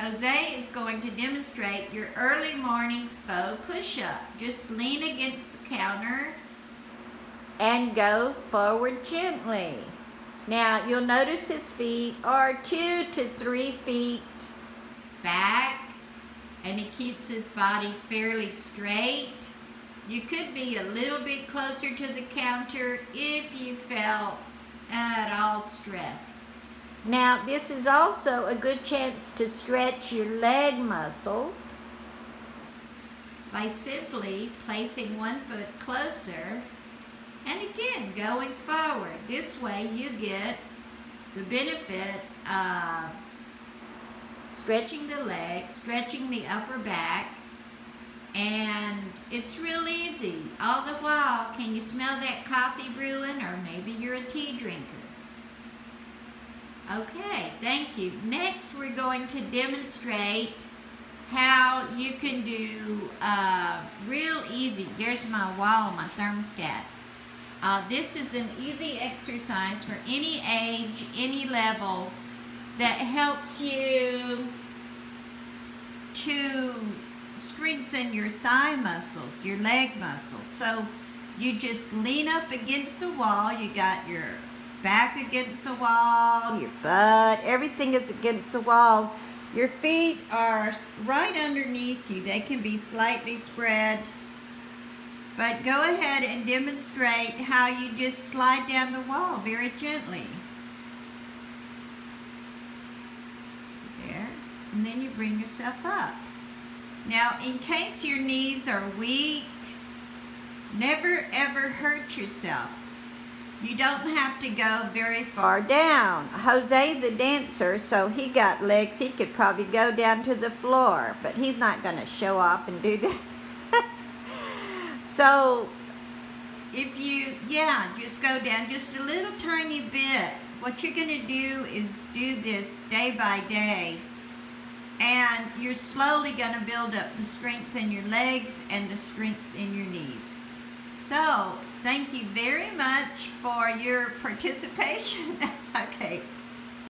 Jose is going to demonstrate your early morning faux push-up. Just lean against the counter and go forward gently. Now, you'll notice his feet are 2 to 3 feet back, and he keeps his body fairly straight. You could be a little bit closer to the counter if you felt at all stressed. Now, this is also a good chance to stretch your leg muscles by simply placing one foot closer and again going forward. This way you get the benefit of stretching the legs, stretching the upper back, and it's real easy. All the while, can you smell that coffee brewing, or maybe you're a tea drinker? Okay, thank you. Next, we're going to demonstrate how you can do real easy. There's my wall, my thermostat. This is an easy exercise for any age, any level, that helps you to strengthen your thigh muscles, your leg muscles. So you just lean up against the wall. You got your back against the wall, your butt, everything is against the wall. Your feet are right underneath you. They can be slightly spread. But go ahead and demonstrate how you just slide down the wall very gently. There. And then you bring yourself up. Now, in case your knees are weak, never ever hurt yourself. You don't have to go very far down. Jose's a dancer, so he got legs. He could probably go down to the floor, but he's not going to show off and do that. So, if you, just go down just a little tiny bit. What you're going to do is do this day by day, and you're slowly going to build up the strength in your legs and the strength in your knees. So, thank you very much for your participation. Okay.